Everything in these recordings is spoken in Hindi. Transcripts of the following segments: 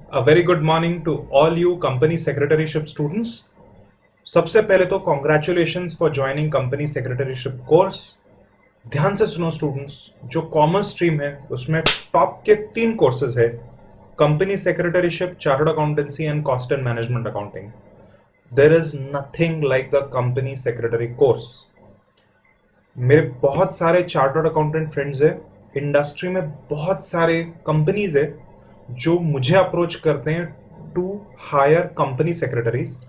A very good morning to all you company secretaryship students. सबसे पहले तो congratulations for joining company secretaryship course. ध्यान से सुनो स्टूडेंट्स, जो कॉमर्स स्ट्रीम है उसमें टॉप के 3 कोर्सेज है: company secretaryship, chartered accountancy and cost and management accounting. There is nothing like the company secretary course. मेरे बहुत सारे चार्टर्ड अकाउंटेंट फ्रेंड्स है, इंडस्ट्री में बहुत सारे कंपनीज है जो मुझे अप्रोच करते हैं to hire company secretaries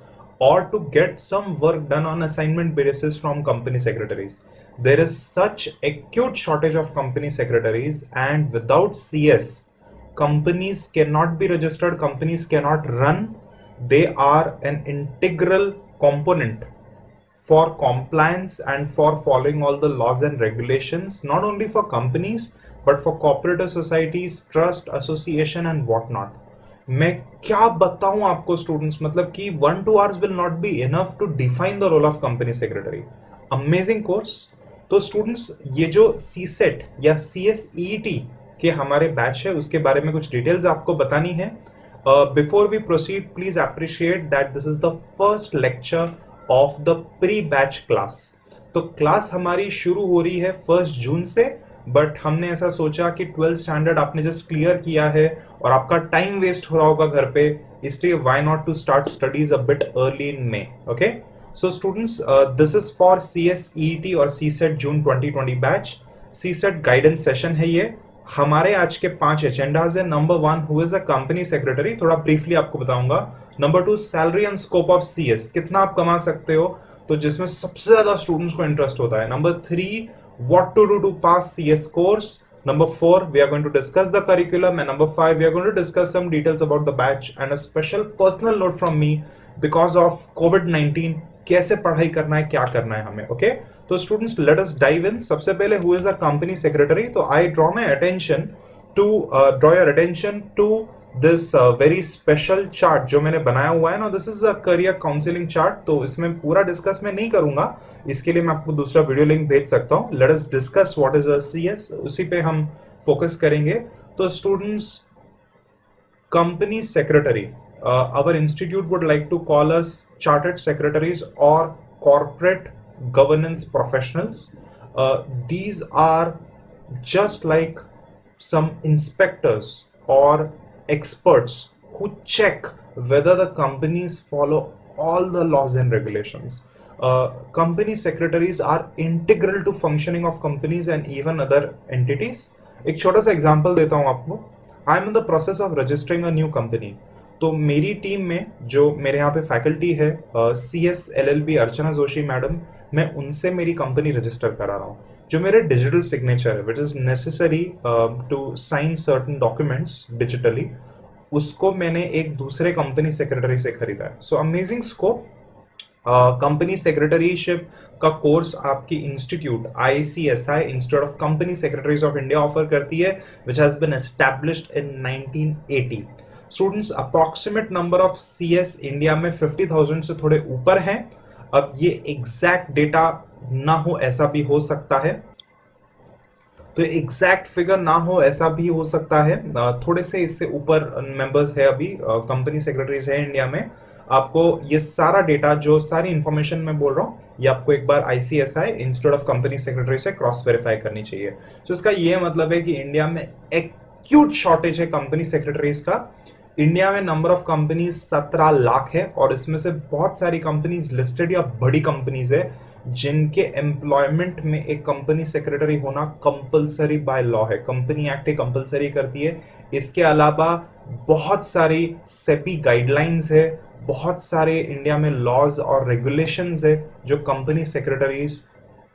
or to get some work done on assignment basis from company secretaries. There is such acute shortage of company secretaries, and without CS, companies cannot be registered, companies cannot run. They are an integral component for compliance and for following all the laws and regulations, not only for companies but for cooperative societies, trust, association and whatnot. मैं क्या बताऊं आपको स्टूडेंट्स, मतलब कि 1-2 hours will not be enough to define the role of company secretary. Amazing course. तो स्टूडेंट्स, ये जो सी सेट या CSET के हमारे बैच है उसके बारे में कुछ डिटेल्स आपको बतानी है. Before we proceed, please appreciate that this is the first lecture of the pre batch class. तो क्लास हमारी शुरू हो रही है 1 जून से, बट हमने ऐसा सोचा कि 12th स्टैंडर्ड आपने जस्ट क्लियर किया है और आपका टाइम वेस्ट हो रहा होगा घर पे, इसलिए why not to start studies a bit early in May. Okay, so students, this is for CSET और CSET जून 2020 बैच. CSET गाइडेंस सेशन है ये. हमारे आज के 5 एजेंडाज है. Number 1, who is a company secretary, थोड़ा ब्रीफली आपको बताऊंगा. Number 2, salary and scope of CS, कितना आप कमा सकते हो, तो जिसमें सबसे ज्यादा स्टूडेंट्स को इंटरेस्ट होता है. Number 3, what to do to pass CS course. Number 4, we are going to discuss the curriculum, and number 5, we are going to discuss some details about the batch and a special personal note from me because of COVID-19. कैसे पढ़ाई करना है, क्या करना है हमें. ओके, तो students, let us dive in. सबसे पहले, who is a company secretary. तो I draw my attention to draw your attention to this very special chart जो मैंने बनाया हुआ है ना. This is a career counselling chart. तो इसमें पूरा डिस्कस मैं नहीं करूंगा, इसके लिए मैं आपको दूसरा वीडियो लिंक भेज सकता हूं. Let us discuss what is a CS, उसी पे हम फोकस करेंगे. तो students, company secretary, our institute would like to call us chartered secretaries or corporate governance professionals. These are just like some inspectors or experts who check whether the companies follow all the laws and regulations. Company secretaries are integral to functioning of companies and even other entities. एक छोटा सा एग्जांपल देता हूं आपको. I am in the process of registering a new company. तो मेरी टीम में जो मेरे यहाँ पे फैकल्टी है, CS LLB अर्चना जोशी मैडम, मैं उनसे मेरी कंपनी रजिस्टर करा रहा हूँ. जो मेरे डिजिटल सिग्नेचर है, which is necessary to sign certain documents digitally, उसको मैंने एक दूसरे कंपनी सेक्रेटरी से खरीदा है. So amazing scope. Company secretaryship का कोर्स आपकी institute ICSI, institute of company secretaries of India, offer करती है, which has been established in 1980. Students, approximate number of CS India में 50,000 से थोड़े ऊपर हैं. अब ये एग्जैक्ट डेटा ना हो ऐसा भी हो सकता है, तो एग्जैक्ट फिगर ना हो ऐसा भी हो सकता है. थोड़े से इससे ऊपर मेंबर्स है अभी, कंपनी सेक्रेटरीज है इंडिया में. आपको ये सारा डेटा, जो सारी इंफॉर्मेशन मैं बोल रहा हूँ, ये आपको एक बार ICSI, institute of company secretary से क्रॉस वेरीफाई करनी चाहिए. तो इसका ये मतलब है कि इंडिया में एक्यूट शॉर्टेज है कंपनी सेक्रेटरीज का. इंडिया में नंबर ऑफ कंपनीज 17 लाख है, और इसमें से बहुत सारी कंपनीज लिस्टेड या बड़ी कंपनीज है जिनके एम्प्लॉयमेंट में एक कंपनी सेक्रेटरी होना कंपलसरी बाय लॉ है. कंपनी एक्ट कंपलसरी करती है. इसके अलावा बहुत सारी सेपी गाइडलाइंस है, बहुत सारे इंडिया में लॉज और रेगुलेशंस है जो कंपनी सेक्रेटरीज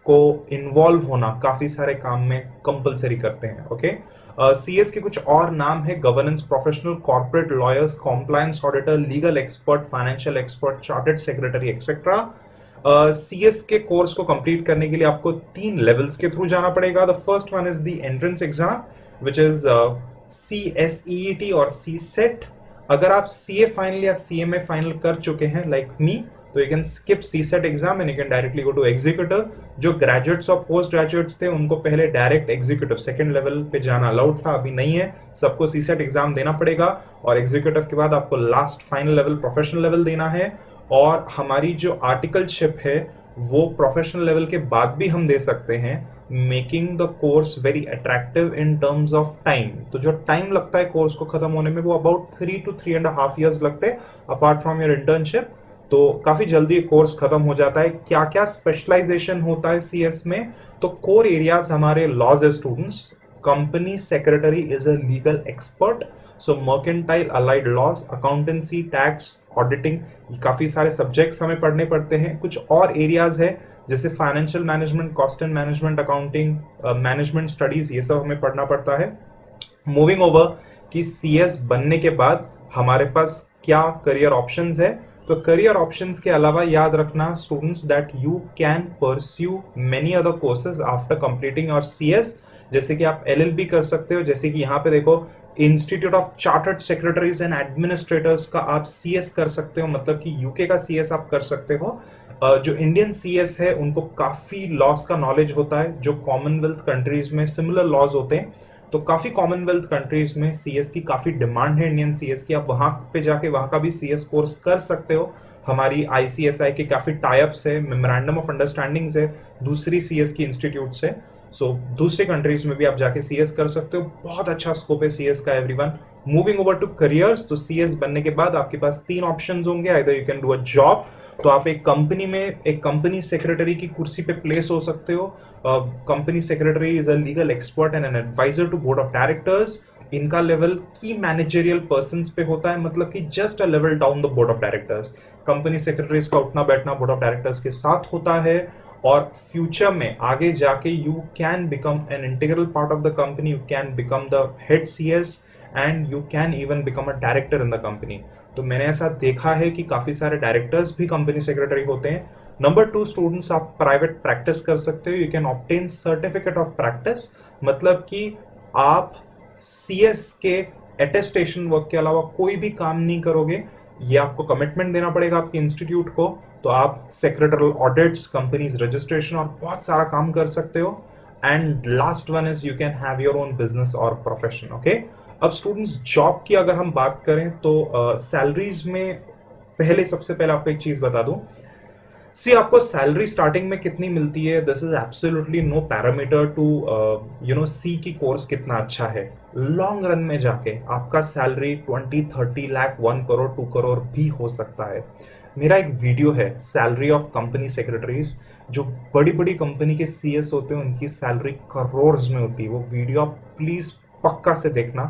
को इन्वॉल्व होना काफी सारे काम में कंपलसरी करते हैं. ओके, CS के कुछ और नाम है: governance professional, corporate lawyers, compliance auditor, legal expert, financial expert, chartered secretary etcetera. CS के कोर्स को कंप्लीट करने के लिए आपको 3 लेवल्स के थ्रू जाना पड़ेगा. The first one is the entrance exam, which is CSET और CSET. अगर आप CA फाइनल या CMA फाइनल कर चुके हैं लाइक मी, तो you can skip CSET exam and you can directly go to executive. जो ग्रेजुएट्स और पोस्ट ग्रेजुएट्स थे उनको पहले डायरेक्ट एग्जीक्यूटिव सेकंड लेवल पे जाना अलाउड था, अभी नहीं है, सबको सीसेट एग्जाम देना पड़ेगा और एग्जीक्यूटिव के बाद आपको last final level professional level देना है। और हमारी जो आर्टिकलशिप है वो प्रोफेशनल लेवल के बाद भी हम दे सकते हैं, making the course very attractive in terms of time. तो जो टाइम लगता है कोर्स को खत्म होने में वो अबाउट 3 to 3.5 years लगते हैं अपार्ट फ्रॉम योर इंटर्नशिप। तो काफी जल्दी कोर्स खत्म हो जाता है। क्या क्या स्पेशलाइजेशन होता है सीएस में? तो कोर एरियाज हमारे लॉज है students. Company secretary is a legal expert, so mercantile allied laws, accountancy, tax, auditing, ये काफी सारे सब्जेक्ट्स हमें पढ़ने पड़ते हैं। कुछ और एरियाज है जैसे financial management, cost and management, accounting, management studies, ये सब हमें पढ़ना पड़ता है। मूविंग ओवर कि सीएस बनने के बाद हमारे पास क्या करियर ऑप्शंस है। तो करियर ऑप्शंस के अलावा याद रखना students that you can pursue many other courses after completing your CS. जैसे कि आप एलएलबी कर सकते हो, जैसे कि यहाँ पे देखो institute of chartered secretaries and administrators का आप सीएस कर सकते हो, मतलब कि यूके का सीएस आप कर सकते हो। जो इंडियन सीएस है उनको काफी लॉज का नॉलेज होता है, जो कॉमनवेल्थ कंट्रीज में सिमिलर लॉज होते हैं। तो काफी कॉमनवेल्थ कंट्रीज में सीएस की काफी डिमांड है इंडियन सीएस की, आप वहां पे जाके वहां का भी सीएस कोर्स कर सकते हो। हमारी आईसीएसआई के काफी टाइप्स है, मेमोरेंडम ऑफ अंडरस्टैंडिंग्स है दूसरी सीएस की इंस्टीट्यूट से। सो दूसरे कंट्रीज में भी आप जाके सीएस कर सकते हो, बहुत अच्छा स्कोप है सीएस का everyone. Moving over to careers, तो सीएस बनने के बाद आपके पास 3 ऑप्शंस होंगे, either you can do a job, तो आप एक कंपनी में एक कंपनी सेक्रेटरी की कुर्सी पे प्लेस हो सकते हो। Company secretary is a legal expert and an advisor to board of directors. इनका लेवल की मैनेजरियल पर्सन्स पे होता है, मतलब कि just a level down the board of directors. Company secretaries का उठना बैठना बोर्ड ऑफ डायरेक्टर्स के साथ होता है और फ्यूचर में आगे जाके you can become an integral part of the company, you can become the head CS and you can even become a director in the company. तो मैंने ऐसा देखा है कि काफी सारे डायरेक्टर्स भी कंपनी सेक्रेटरी होते हैं। नंबर 2 स्टूडेंट्स, आप प्राइवेट प्रैक्टिस कर सकते हो, you can obtain certificate of practice, मतलब कि आप सीएस के अटेस्टेशन वर्क के अलावा कोई भी काम नहीं करोगे, ये आपको कमिटमेंट देना पड़ेगा आपके इंस्टीट्यूट को। तो आप सेक्रेटरल ऑडिट्स, कंपनीज रजिस्ट्रेशन और बहुत सारा काम कर सकते हो। And last one is you can have your own business और प्रोफेशन। ओके, अब स्टूडेंट्स जॉब की अगर हम बात करें तो सैलरीज में पहले सबसे पहले आपको एक चीज बता दूं, सी आपको सैलरी स्टार्टिंग में कितनी मिलती है, this is absolutely no parameter to see की कोर्स कितना अच्छा है। लॉन्ग रन में जाके आपका सैलरी 20-30 लाख, 1 करोड़ 2 करोड़ भी हो सकता है। मेरा एक वीडियो है सैलरी ऑफ कंपनी सेक्रेटरीज, जो बड़ी बड़ी कंपनी के सीएस होते हैं उनकी सैलरी करोड़ में होती है। वो वीडियो आप प्लीज पक्का से देखना,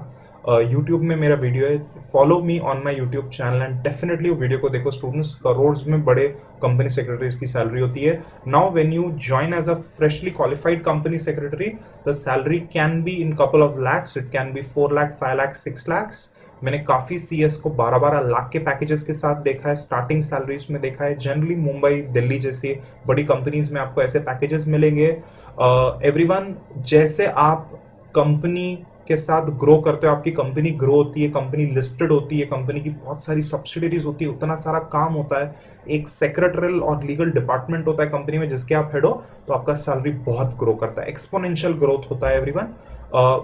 यूट्यूब में मेरा वीडियो है, follow me on my YouTube channel and definitely वो वीडियो को देखो स्टूडेंट्स। करोड़ में बड़े कंपनी सेक्रेटरीज की सैलरी होती है। Now when you join as a freshly qualified company secretary, the salary can be in couple of lakhs, it can be 4 lakh, 5 lakh, 6 lakhs. मैंने काफी सीएस को 12-12 लाख के पैकेजेस के साथ देखा है, स्टार्टिंग सैलरीज में देखा है। जनरली मुंबई, दिल्ली जैसी बड़ी कंपनीज में आपको ऐसे पैकेजेस मिलेंगे। एवरीवन, जैसे आप कंपनी के साथ ग्रो करते हो, आपकी कंपनी ग्रो होती है, कंपनी लिस्टेड होती है, कंपनी की बहुत सारी सब्सिडीज होती है, उतना सारा काम होता है, एक सेक्रेटरियल और लीगल डिपार्टमेंट होता है कंपनी में जिसके आप हेड हो, तो आपका सैलरी बहुत ग्रो करता है, एक्सपोनेंशियल ग्रोथ होता है एवरीवन।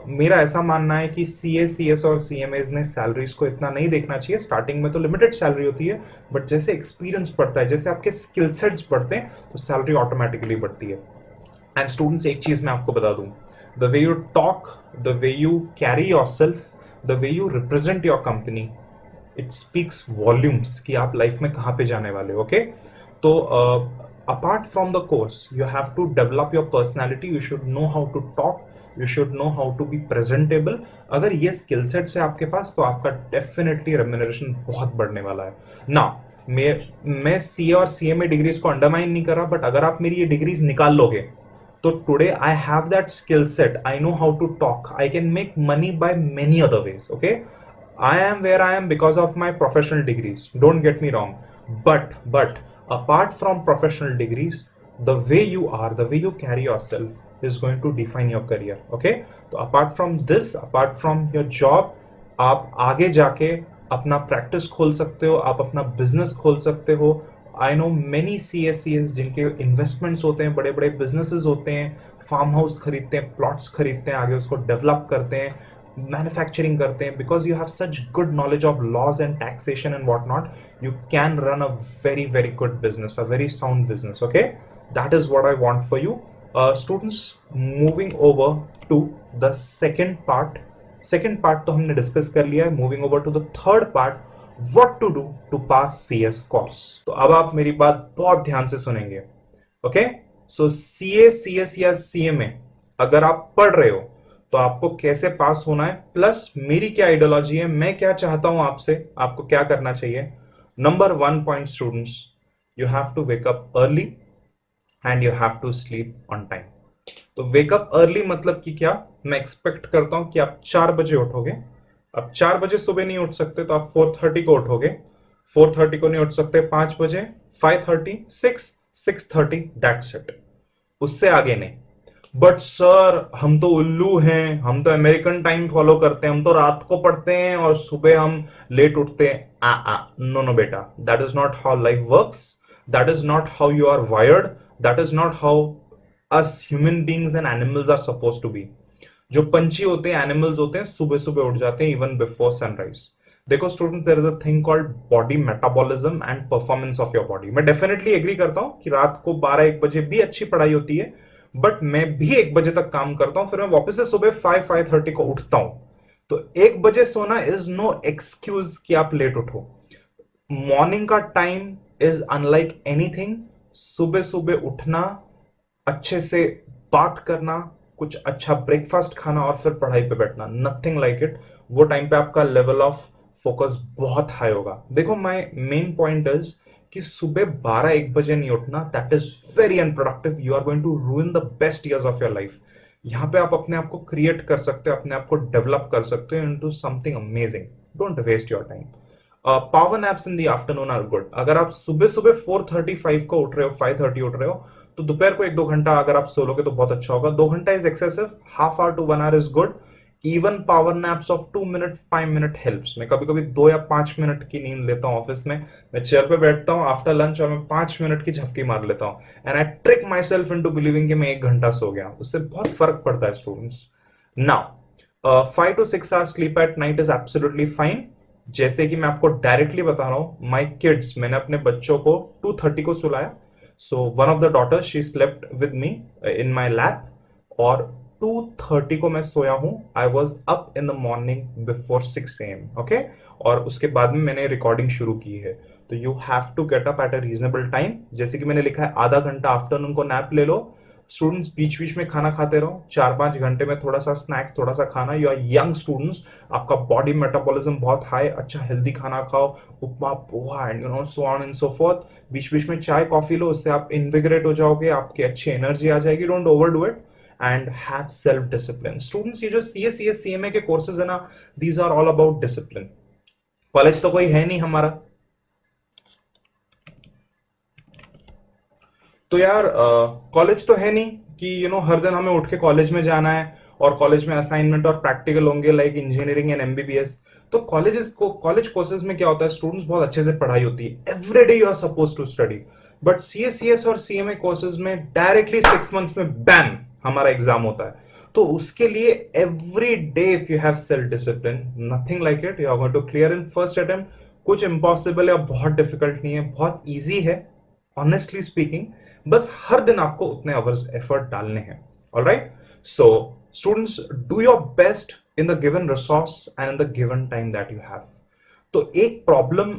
मेरा ऐसा मानना है कि सीए, सीएस और सीएमएस ने सैलरीज को इतना नहीं देखना चाहिए। स्टार्टिंग में तो लिमिटेड सैलरी होती है, बट जैसे एक्सपीरियंस बढ़ता है, जैसे आपके स्किल सेट्स बढ़ते हैं, तो सैलरी ऑटोमेटिकली बढ़ती है। एंड स्टूडेंट्स, एक चीज मैं आपको बता दूं, the way you talk, the way you carry yourself, the way you represent your company, it speaks volumes कि आप लाइफ में कहाँ पे जाने वाले हो। ओके, तो apart from the course you have to develop your personality, you should know how to talk, you should know how to be presentable। अगर ये स्किल सेट्स है आपके पास तो आपका डेफिनेटली रेम्यूनरेशन बहुत बढ़ने वाला है ना। मैं सीए और सीएमए डिग्रीज को अंडरमाइन नहीं कर रहा, बट अगर आप मेरी ये डिग्रीज निकाल लोगे तो today I have that skill set, I know how to talk, I can make money by many other ways. Okay, I am where I am because of my professional degrees, don't get me wrong, but apart from professional degrees, the way you are, the way you carry yourself is going to define your career। okay, तो apart from this, apart from your job, आप आगे जाके अपना प्रैक्टिस खोल सकते हो, आप अपना बिजनेस खोल सकते हो आई नो मेनी CSCS जिनके इन्वेस्टमेंट्स होते हैं, बड़े बड़े बिजनेसेस होते हैं, फार्म हाउस खरीदते हैं, प्लॉट्स खरीदते हैं, आगे उसको डेवलप करते हैं, मैन्युफैक्चरिंग करते हैं, because you have such good knowledge of laws and taxation and what not, you can run a very very good business, a very sound business. Okay, that is what I want for you students. Moving over to the second part तो हमने डिस्कस कर लिया है. Moving over to the third part, what to do to pass CS course. तो अब आप मेरी बात बहुत ध्यान से सुनेंगे. ओके, सो CA, CS या CMA अगर आप पढ़ रहे हो तो आपको कैसे पास होना है, प्लस मेरी क्या आइडियोलॉजी है, मैं क्या चाहता हूं आपसे, आपको क्या करना चाहिए. Number 1 point students, you have to wake up early and you have to sleep on time. तो वेकअप अर्ली मतलब कि क्या, मैं एक्सपेक्ट करता हूं कि आप 4 बजे उठोगे. अब 4 बजे सुबह नहीं उठ सकते तो आप 4:30 को उठोगे. 4:30 को नहीं उठ सकते 5 बजे, 5:30, 6:30, दैट्स इट. उससे आगे नहीं. बट सर हम तो उल्लू हैं, हम तो अमेरिकन टाइम फॉलो करते हैं, हम तो रात को पढ़ते हैं और सुबह हम लेट उठते हैं. नो नो बेटा, that is not how life works, that is not how you are wired, that is not how us human beings and animals are suppose to be. जो पंछी होते हैं, एनिमल्स होते हैं, सुबह सुबह उठ जाते हैं इवन बिफोर सनराइज. देखो students, there is a thing called body metabolism and performance of your body. मैं डेफिनेटली एग्री करता हूं कि रात को 12-1 बजे भी अच्छी पढ़ाई होती है, बट मैं भी 1 बजे तक काम करता हूं, फिर मैं वापस से सुबह 5-5:30 को उठता हूं. तो 1 बजे सोना इज नो एक्सक्यूज कि आप लेट उठो. मॉर्निंग का टाइम इज अनलाइक एनीथिंग. सुबह सुबह उठना, अच्छे से बात करना, कुछ अच्छा ब्रेकफास्ट खाना और फिर पढ़ाई पे बैठना, नथिंग लाइक इट. वो टाइम पे आपका लेवल ऑफ फोकस बहुत हाई होगा. देखो माय मेन पॉइंट इज कि सुबह 12-1 बजे नहीं उठना, that is very unproductive. You are going to ruin the best years of your life. यहां पे आप अपने आप को क्रिएट कर सकते हो, अपने आप को डेवलप कर सकते हो into something amazing. Don't waste your time. Power naps in the afternoon are good. अगर आप सुबह सुबह 4:35 को उठ रहे हो, 5:30 उठ रहे हो, तो दोपहर को 1-2 घंटा अगर आप सोलोगे तो बहुत अच्छा होगा. 2 घंटा is excessive, half hour to 1 hour is good. Even power naps of 2 minute 5 minute helps. मैं कभी कभी 2 या 5 मिनट की नींद लेता हूँ ऑफिस में. मैं चेयर पे बैठता हूँ आफ्टर लंच और मैं 5 मिनट की झपकी मार लेता हूँ, and I trick myself into believing कि मैं 1 घंटा सो गया. उससे बहुत फर्क पड़ता है students. Now 5 to 6 hours sleep at night is absolutely fine. जैसे कि मैं आपको डायरेक्टली बता रहा हूं, माई किड्स, मैंने अपने बच्चों को 2:30 को सुलाया. So one of the daughter she slept with me in my lap, और 2:30 को मैं सोया हूं. I was up in the morning before 6 AM. Okay, और उसके बाद में मैंने रिकॉर्डिंग शुरू की है. तो you have to get up at a reasonable time. जैसे कि मैंने लिखा है, आधा घंटा आफ्टरनून को नैप ले लो. स्टूडेंट्स बीच बीच में खाना खाते रहो, 4-5 घंटे में थोड़ा सा स्नैक्स, थोड़ा सा खाना. यू आर यंग स्टूडेंट्स, आपका बॉडी मेटाबॉलिज्म बहुत हाई. अच्छा हेल्दी खाना खाओ, upma, poha and you know so on and so forth. बीच बीच में चाय कॉफी लो, उससे आप इन्विगरेट हो जाओगे, आपकी अच्छी एनर्जी आ जाएगी. Don't over do it and have self discipline. Students, ये जो CS CMA के कोर्सेज है ना, these are all about discipline. College तो कोई है नहीं हमारा, तो यार कॉलेज तो है नहीं कि हर दिन हमें उठ के कॉलेज में जाना है और कॉलेज में असाइनमेंट और प्रैक्टिकल होंगे लाइक इंजीनियरिंग एंड MBBS. तो कॉलेज कोर्सेज में क्या होता है स्टूडेंट्स, बहुत अच्छे से पढ़ाई होती है, every day you are suppose to study. But CS और CMA कोर्सेज में डायरेक्टली 6 मंथ्स में बैम हमारा एग्जाम होता है. तो उसके लिए every day if you have self discipline, nothing like it, you are going to clear in first attempt. कुछ इंपॉसिबल या बहुत डिफिकल्ट नहीं है, बहुत ईजी है ऑनेस्टली स्पीकिंग. बस हर दिन आपको उतने आवर्स एफर्ट डालने हैं. Alright, so students, do your best in the given resource and in the given time that you have. तो एक प्रॉब्लम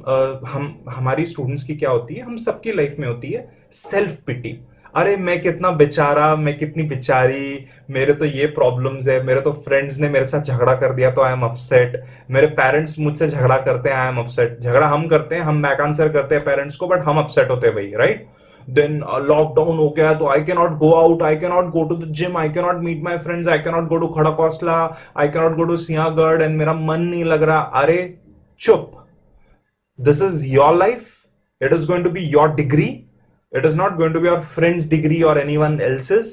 हमारी स्टूडेंट्स की क्या होती है, हम सबकी लाइफ में होती है, सेल्फ पिटी. अरे मैं कितना बेचारा, मैं कितनी बेचारी, मेरे तो ये प्रॉब्लम्स है, मेरे तो फ्रेंड्स ने मेरे साथ झगड़ा कर दिया तो आई एम अपसेट, मेरे पेरेंट्स मुझसे झगड़ा करते हैं, आई एम अपसेट. झगड़ा हम करते हैं, हम बैक आंसर करते हैं पेरेंट्स को, बट हम अपसेट होते हैं भाई, राइट. देन लॉकडाउन हो गया तो I can not go out, I can not go to the gym, I can not meet my friends, I can not go to Khadakwasla, I can not go to Sinhagad, and मेरा मन नहीं लग रहा. अरे चुप, this is your life, it is going to be your degree, it is not going to be your friend's degree or anyone else's.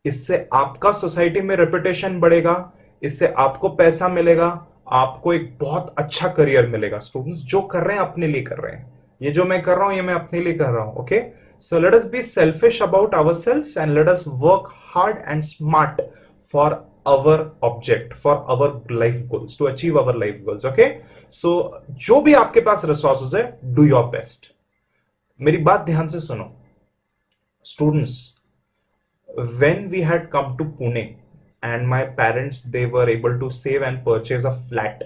इससे आपका सोसाइटी में रेपुटेशन बढ़ेगा, इससे आपको पैसा मिलेगा, आपको एक बहुत अच्छा करियर मिलेगा. स्टूडेंट्स जो कर रहे हैं अपने लिए कर रहे हैं, ये जो मैं कर रहा हूं ये मैं अपने लिए कर रहा हूं. Okay, so let us be selfish about ourselves and let us work hard and smart for our object, for our life goals, to achieve our life goals. Okay, so जो भी आपके पास resources है, do your best. मेरी बात ध्यान से सुनो students. When we had come to Pune and my parents, they were able to save and purchase a flat.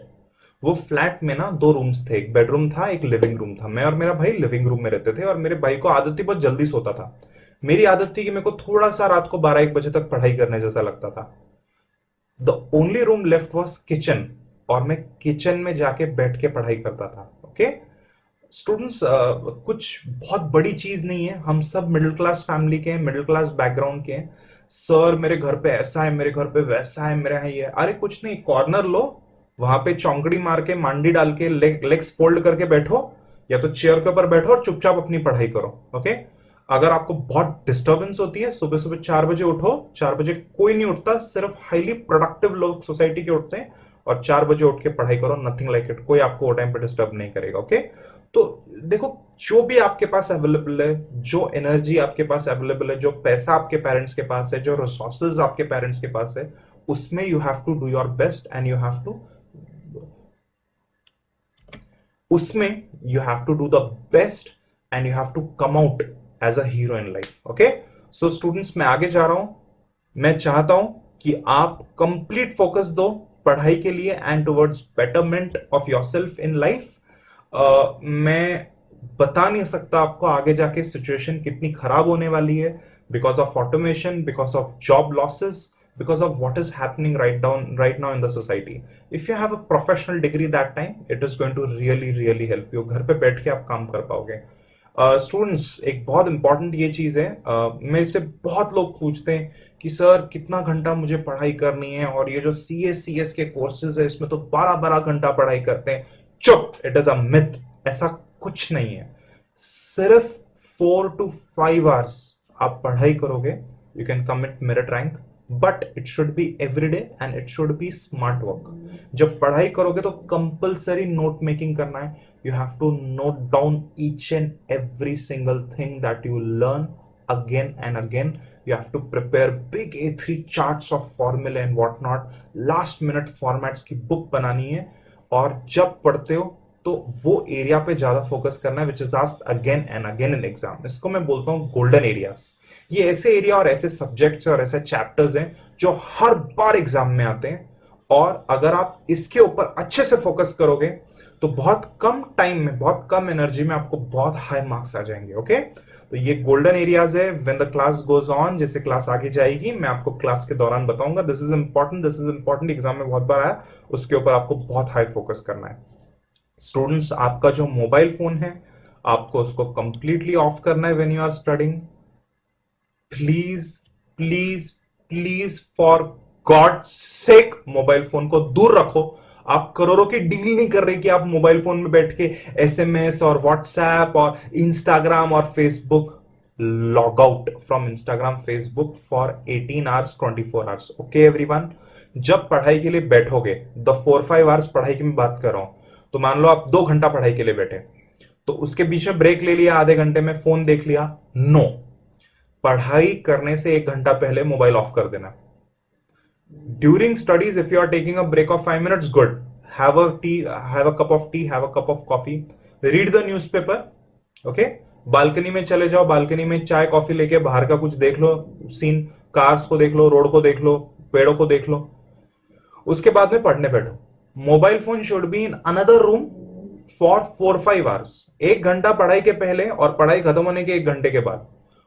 वो फ्लैट में ना 2 रूम्स थे, एक बेडरूम था, एक लिविंग रूम था. मैं और मेरा भाई लिविंग रूम में रहते थे और मेरे भाई को आदत थी बहुत जल्दी सोता था. मेरी आदत थी कि मेरे को थोड़ा सा रात को 12-1 बजे तक पढ़ाई करने जैसा लगता था. The only room left was kitchen और मैं किचन में जाके बैठ के पढ़ाई करता था. ओके स्टूडेंट्स, कुछ बहुत बड़ी चीज नहीं है. हम सब मिडिल क्लास फैमिली के हैं, मिडिल क्लास बैकग्राउंड के हैं. सर मेरे घर पे ऐसा है, मेरे घर पे वैसा है, मेरे यहाँ ये. अरे कुछ नहीं, कॉर्नर लो, वहां पे चौंकड़ी मार के मांडी डाल के लेग्स फोल्ड करके बैठो, या तो चेयर के ऊपर बैठो और चुपचाप अपनी पढ़ाई करो. ओके, अगर आपको बहुत डिस्टर्बेंस होती है, सुबह सुबह 4 बजे उठो. 4 बजे कोई नहीं उठता, सिर्फ हाईली प्रोडक्टिव लोग सोसाइटी के उठते हैं. और 4 बजे उठ के पढ़ाई करो, नथिंग लाइक इट. कोई आपको वो टाइम पे डिस्टर्ब नहीं करेगा. ओके, तो देखो, जो भी आपके पास अवेलेबल है, जो एनर्जी आपके पास अवेलेबल है, जो पैसा आपके पेरेंट्स के पास है, जो रिसोर्सेज आपके पेरेंट्स के पास है, उसमें you have to do your best and you have to उसमें you have to do the best and you have to come out as a hero in life. Okay, so students, मैं आगे जा रहा हूं. मैं चाहता हूं कि आप कंप्लीट फोकस दो पढ़ाई के लिए and towards betterment of yourself in life. मैं बता नहीं सकता आपको आगे जाके सिचुएशन कितनी खराब होने वाली है, because of automation, because of job losses, because of what is happening right now in the society. If you have a professional degree that time, it is going to really help you. घर पे बैठ के आप काम कर पाओगे. स्टूडेंट्स, एक बहुत इंपॉर्टेंट ये चीज है, मेरे से बहुत लोग पूछते हैं कि सर कितना घंटा मुझे पढ़ाई करनी है, और ये जो CS के कोर्सेज है इसमें तो 12-12 घंटा पढ़ाई करते हैं. चुप, इट इज अ मिथ. ऐसा कुछ नहीं है. सिर्फ 4 to 5 hours आप पढ़ाई करोगे, you can commit merit rank. But it should be every day and it should be smart work. जब पढ़ाई करोगे तो कंपल्सरी नोट मेकिंग करना है. You have to note down each and every single thing that you learn again and again. You have to prepare big A3 charts of फॉर्मूले and what not. Last minute formats की बुक बनानी है, और जब पढ़ते हो तो वो एरिया पे ज्यादा फोकस करना है, which is asked again and again in exam. इसको मैं बोलता हूँ गोल्डन एरियाज. ये ऐसे एरिया और ऐसे सब्जेक्ट्स और ऐसे चैप्टर्स हैं जो हर बार एग्जाम में आते हैं, और अगर आप इसके ऊपर अच्छे से फोकस करोगे तो बहुत कम टाइम में, बहुत कम एनर्जी में आपको बहुत हाई मार्क्स आ जाएंगे. ओके, तो ये गोल्डन एरियाज है. When the class goes on, जैसे क्लास आगे जाएगी मैं आपको क्लास के दौरान बताऊंगा. दिस इज इंपॉर्टेंट, एग्जाम में बहुत बार आया, उसके ऊपर आपको बहुत हाई फोकस करना है. स्टूडेंट्स, आपका जो मोबाइल फोन है, आपको उसको कंप्लीटली ऑफ करना है when you are studying. Please for God sake mobile phone को दूर रखो. आप करोड़ों की डील नहीं कर रहे कि आप मोबाइल फोन में बैठ के SMS और व्हाट्सएप और इंस्टाग्राम और Facebook. Log out from Instagram, Facebook for 18 hours, 24 hours. Okay everyone, जब पढ़ाई के लिए बैठोगे, द 4-5 hours पढ़ाई की मैं बात कर रहा हूं, तो मान लो आप 2 घंटा पढ़ाई के लिए बैठे, तो उसके बीच में ब्रेक ले लिया, आधे घंटे में फोन देख लिया. नो, पढ़ाई करने से 1 घंटा पहले मोबाइल ऑफ कर देना. During studies, if you are taking a break of 5 minutes, good. Have a cup of tea, have a cup of coffee, read the newspaper. Okay, balcony में चले जाओ, बालकनी में चाय कॉफी लेके बाहर का कुछ देख लो, सीन, कार्स को देख लो, रोड को देख लो, पेड़ों को देख लो. उसके बाद में पढ़ने बैठो. Mobile phone should be in another room for 4-5 hours. 1 घंटा पढ़ाई के पहले और पढ़ाई खत्म होने के 1 घंटे के बाद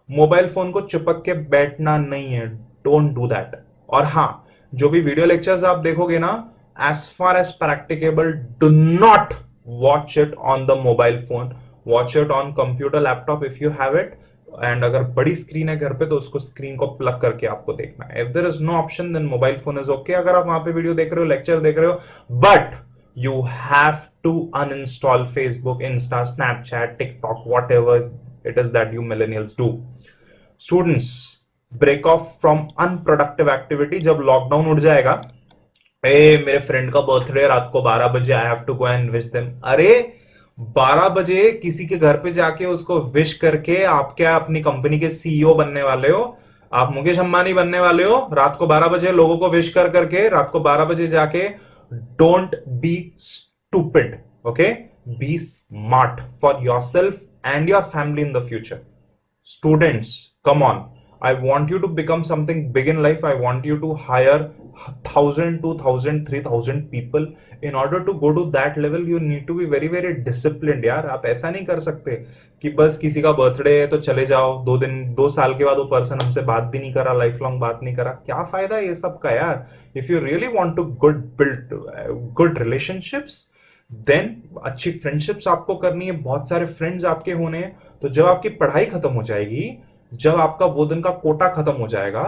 मोबाइल फोन को चिपक के बैठना नहीं है. Don't do that. और हाँ, जो भी वीडियो लेक्चर्स आप देखोगे ना, as far as practicable, do not watch it on the mobile phone. Watch it on computer, laptop if you have it. And अगर बड़ी स्क्रीन है घर पे, तो उसको स्क्रीन को प्लग करके आपको देखना है. If there is no option, then mobile phone is okay. अगर आप वहां पे वीडियो देख रहे हो, लेक्चर देख रहे हो, but you have to uninstall Facebook, Insta, Snapchat, TikTok, whatever it is that you millennials do. Students, break off from unproductive activity. जब लॉकडाउन उठ जाएगा, ए मेरे फ्रेंड का बर्थडे रात को 12 बजे, I have to go and wish them. अरे 12 बजे किसी के घर पे जाके उसको विश करके आप क्या अपनी कंपनी के सीईओ बनने वाले हो? आप मुकेश अंबानी बनने वाले हो? रात को 12 बजे लोगों को विश कर करके रात को 12 बजे जाके don't be stupid, okay? Be smart for yourself and your family in the future. Students, come on. I want you to become something big in life. I want you to hire 1,000, 2,000, 3,000 people. In order to go to that level, you need to be very, very disciplined. यार आप ऐसा नहीं कर सकते कि बस किसी का बर्थडे है तो चले जाओ, 2 दिन 2 साल के बाद वो पर्सन हमसे बात भी नहीं करा, लाइफ लॉन्ग बात नहीं करा. क्या फायदा है ये सब का यार? If you really want to good build good relationships, then अच्छी फ्रेंडशिप्स आपको करनी है, बहुत सारे फ्रेंड्स आपके होने हैं. तो जब आपकी पढ़ाई खत्म हो जाएगी, जब आपका वो दिन का कोटा खत्म हो जाएगा,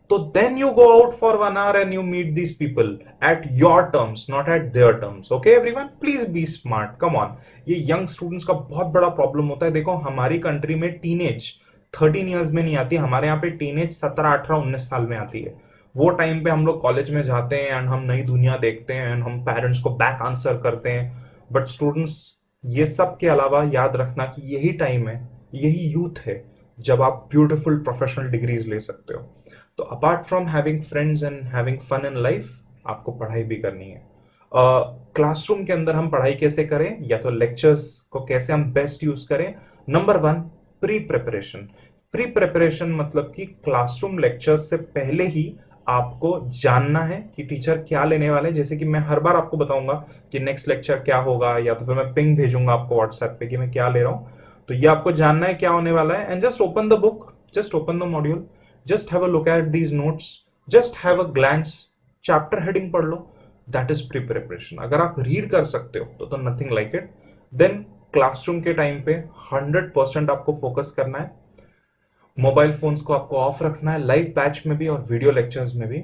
तो then you go out for 1 hour and you meet these people at your terms, not at their terms. Okay everyone, please be smart. Come on. ये यंग स्टूडेंट्स का बहुत बड़ा प्रॉब्लम होता है. देखो हमारी कंट्री में टीनेज 13 ईयर्स में नहीं आती, हमारे यहाँ पे टीनेज 17, 18, 19 साल में आती है. वो टाइम पे हम लोग कॉलेज में जाते हैं एंड हम नई दुनिया देखते हैं एंड हम पेरेंट्स को बैक आंसर करते हैं. बट स्टूडेंट्स, ये सब के अलावा याद रखना कि यही टाइम है, यही यूथ है जब आप ब्यूटीफुल प्रोफेशनल डिग्रीज ले सकते हो. तो apart from having friends and having fun in life, आपको पढ़ाई भी करनी है. क्लासरूम के अंदर हम पढ़ाई कैसे करें, या तो लेक्चर्स को कैसे हम बेस्ट यूज करें. Number 1, pre preparation. Pre preparation मतलब कि क्लासरूम लेक्चर्स से पहले ही आपको जानना है कि टीचर क्या लेने वाले हैं. जैसे कि मैं हर बार आपको बताऊंगा कि नेक्स्ट लेक्चर क्या होगा, या तो फिर मैं पिंग भेजूंगा आपको व्हाट्सएप पे कि मैं क्या ले रहा हूं. तो ये आपको जानना है क्या होने वाला है. And just open the book, just open the module, just have a look at these notes, just have a glance, chapter heading पढ़ लो. That is pre preparation. अगर आप रीड कर सकते हो तो nothing like it. Then classroom के टाइम पे 100% आपको फोकस करना है. मोबाइल फोन्स को आपको ऑफ रखना है, लाइव बैच में भी और वीडियो लेक्चर्स में भी.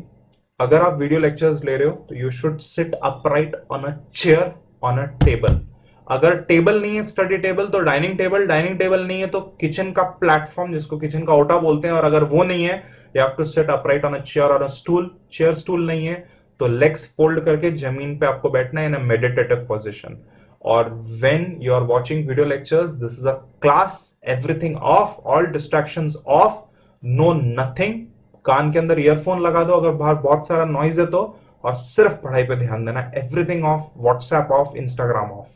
अगर आप वीडियो लेक्चर्स ले रहे हो तो you should seat upright on a chair, on a table. अगर टेबल नहीं है स्टडी टेबल तो डाइनिंग टेबल, डाइनिंग टेबल नहीं है तो किचन का प्लेटफॉर्म, जिसको किचन का ओटा बोलते हैं. और अगर वो नहीं है, you have to sit upright on a chair और अ स्टूल. चेयर स्टूल नहीं है तो लेग्स फोल्ड करके जमीन पे आपको बैठना है in a meditative position. Or when you are watching video lectures, this is a class, everything off, all distractions off, no nothing. कान के अंदर ईयरफोन लगा दो अगर बाहर बहुत सारा नॉइज है तो, और सिर्फ पढ़ाई पे ध्यान देना. Everything of, WhatsApp of, Instagram of.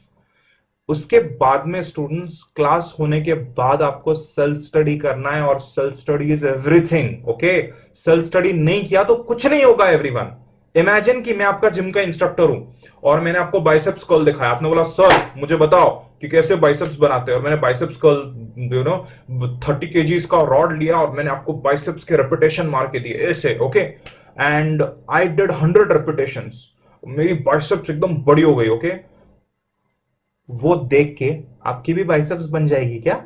उसके बाद में स्टूडेंट्स, क्लास होने के बाद आपको सेल्फ स्टडी करना है, और self study is everything. Okay, self study नहीं किया तो कुछ नहीं होगा एवरीवन. इमेजिन कि मैं आपका जिम का इंस्ट्रक्टर हूं और मैंने आपको बाइसेप्स कर्ल दिखाया. आपने बोला सर मुझे बताओ कि कैसे बाइसेप्स बनाते हैं, और मैंने बाइसेप्स कर्ल 30 kgs का रॉड लिया और मैंने आपको बाइसेप्स के रेपिटेशन मार के दिए ऐसे. Okay, and I did 100 repetitions, मेरी बाइसेप्स एकदम बड़ी हो गई. ओके, वो देख के आपकी भी बाइसेप्स बन जाएगी क्या?